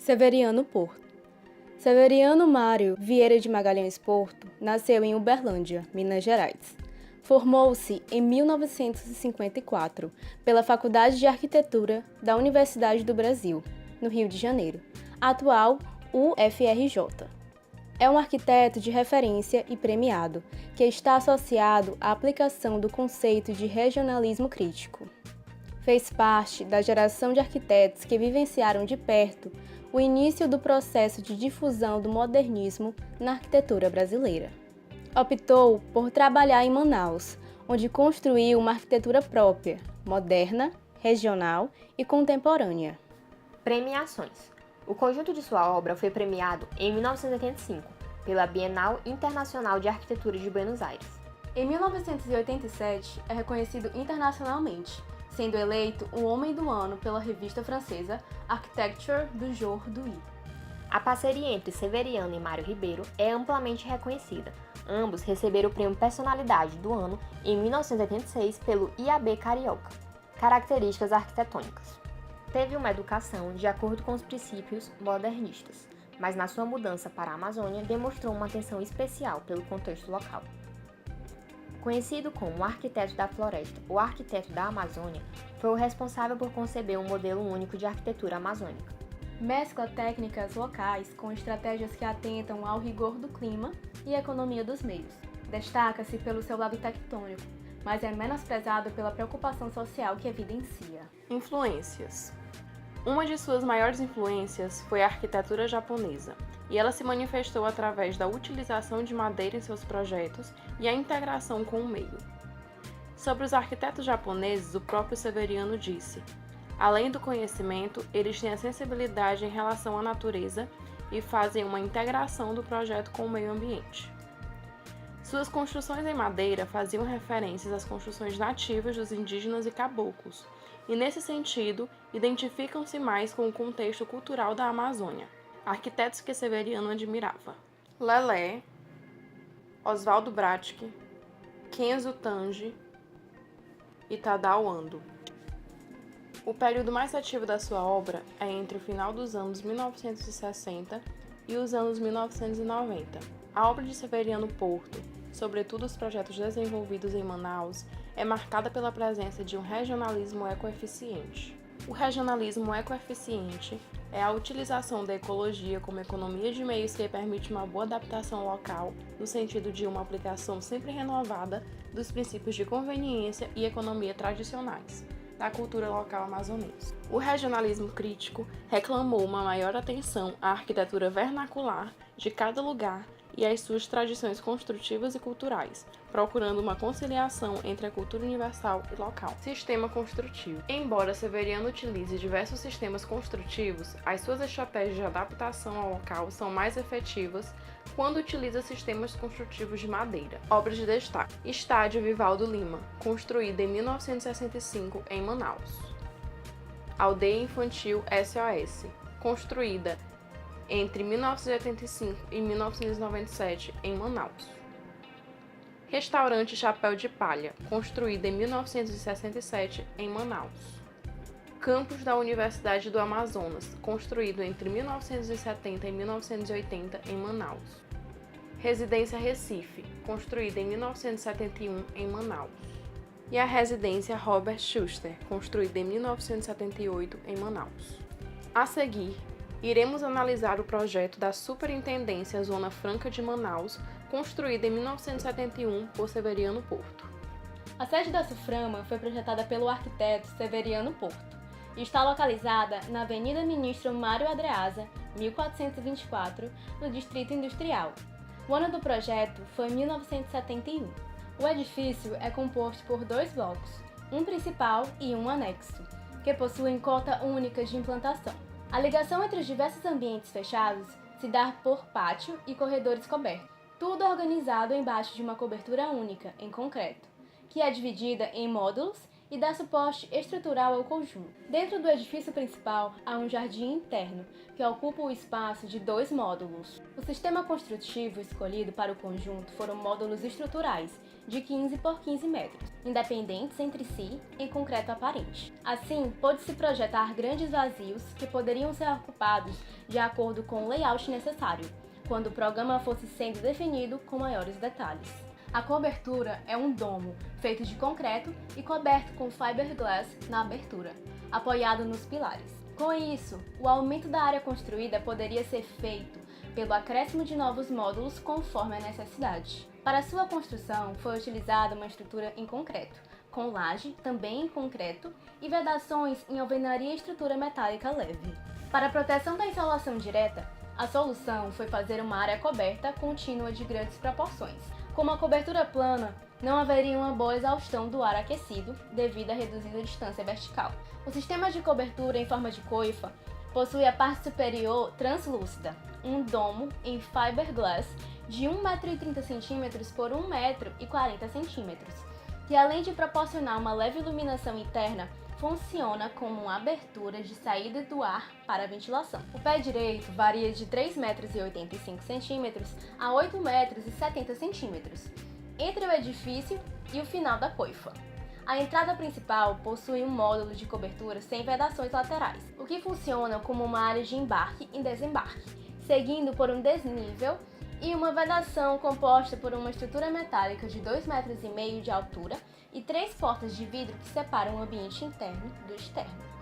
Severiano Porto. Severiano Mário Vieira de Magalhães Porto nasceu em Uberlândia, Minas Gerais. Formou-se em 1954 pela Faculdade de Arquitetura da Universidade do Brasil, no Rio de Janeiro, atual UFRJ. É um arquiteto de referência e premiado, que está associado à aplicação do conceito de regionalismo crítico. Fez parte da geração de arquitetos que vivenciaram de perto o início do processo de difusão do modernismo na arquitetura brasileira. Optou por trabalhar em Manaus, onde construiu uma arquitetura própria, moderna, regional e contemporânea. Premiações. O conjunto de sua obra foi premiado em 1985 pela Bienal Internacional de Arquitetura de Buenos Aires. Em 1987, é reconhecido internacionalmente, sendo eleito o Homem do Ano pela revista francesa Architecture du Jour d'Oeil. A parceria entre Severiano e Mário Ribeiro é amplamente reconhecida. Ambos receberam o prêmio Personalidade do Ano em 1986 pelo IAB Carioca. Características arquitetônicas. Teve uma educação de acordo com os princípios modernistas, mas na sua mudança para a Amazônia demonstrou uma atenção especial pelo contexto local. Conhecido como o arquiteto da floresta ou arquiteto da Amazônia, foi o responsável por conceber um modelo único de arquitetura amazônica. Mescla técnicas locais com estratégias que atentam ao rigor do clima e economia dos meios. Destaca-se pelo seu lado tectônico, mas é menosprezado pela preocupação social que evidencia. Influências. Uma de suas maiores influências foi a arquitetura japonesa, e ela se manifestou através da utilização de madeira em seus projetos e a integração com o meio. Sobre os arquitetos japoneses, o próprio Severiano disse: além do conhecimento, eles têm a sensibilidade em relação à natureza e fazem uma integração do projeto com o meio ambiente. Suas construções em madeira faziam referências às construções nativas dos indígenas e caboclos, e nesse sentido, identificam-se mais com o contexto cultural da Amazônia. Arquitetos que Severiano admirava: Lelé, Oswaldo Bratic, Kenzo Tange e Tadao Ando. O período mais ativo da sua obra é entre o final dos anos 1960 e os anos 1990. A obra de Severiano Porto, sobretudo os projetos desenvolvidos em Manaus, é marcada pela presença de um regionalismo ecoeficiente. O regionalismo ecoeficiente é a utilização da ecologia como economia de meios que permite uma boa adaptação local, no sentido de uma aplicação sempre renovada dos princípios de conveniência e economia tradicionais da cultura local amazonense. O regionalismo crítico reclamou uma maior atenção à arquitetura vernacular de cada lugar e às suas tradições construtivas e culturais, procurando uma conciliação entre a cultura universal e local. Sistema construtivo. Embora Severiano utilize diversos sistemas construtivos, as suas estratégias de adaptação ao local são mais efetivas quando utiliza sistemas construtivos de madeira. Obras de destaque: Estádio Vivaldo Lima, construída em 1965 em Manaus. Aldeia Infantil SOS, construída entre 1985 e 1997 em Manaus. Restaurante Chapéu de Palha, construído em 1967 em Manaus. Campus da Universidade do Amazonas, construído entre 1970 e 1980 em Manaus. Residência Recife, construída em 1971 em Manaus. E a Residência Robert Schuster, construída em 1978 em Manaus. A seguir, iremos analisar o projeto da Superintendência Zona Franca de Manaus, construída em 1971 por Severiano Porto. A sede da SUFRAMA foi projetada pelo arquiteto Severiano Porto e está localizada na Avenida Ministro Mário Andreasa, 1424, no Distrito Industrial. O ano do projeto foi 1971. O edifício é composto por 2 blocos, um principal e um anexo, que possuem cota única de implantação. A ligação entre os diversos ambientes fechados se dá por pátio e corredores cobertos, tudo organizado embaixo de uma cobertura única, em concreto, que é dividida em módulos e dá suporte estrutural ao conjunto. Dentro do edifício principal há um jardim interno, que ocupa o espaço de 2 módulos. O sistema construtivo escolhido para o conjunto foram módulos estruturais, de 15 por 15 metros, independentes entre si, em concreto aparente. Assim, pôde-se projetar grandes vazios que poderiam ser ocupados de acordo com o layout necessário, quando o programa fosse sendo definido com maiores detalhes. A cobertura é um domo, feito de concreto e coberto com fiberglass na abertura, apoiado nos pilares. Com isso, o aumento da área construída poderia ser feito pelo acréscimo de novos módulos conforme a necessidade. Para sua construção, foi utilizada uma estrutura em concreto, com laje, também em concreto, e vedações em alvenaria e estrutura metálica leve. Para a proteção da insolação direta, a solução foi fazer uma área coberta contínua de grandes proporções. Como a cobertura plana, não haveria uma boa exaustão do ar aquecido devido à reduzida distância vertical. O sistema de cobertura em forma de coifa possui a parte superior translúcida, um domo em fiberglass de 1,30 m por 1,40 m, que além de proporcionar uma leve iluminação interna, funciona como uma abertura de saída do ar para a ventilação. O pé direito varia de 3,85 m a 8,70 m, entre o edifício e o final da coifa. A entrada principal possui um módulo de cobertura sem vedações laterais, o que funciona como uma área de embarque e desembarque, seguindo por um desnível e uma vedação composta por uma estrutura metálica de 2,5 m de altura e 3 portas de vidro que separam o ambiente interno do externo.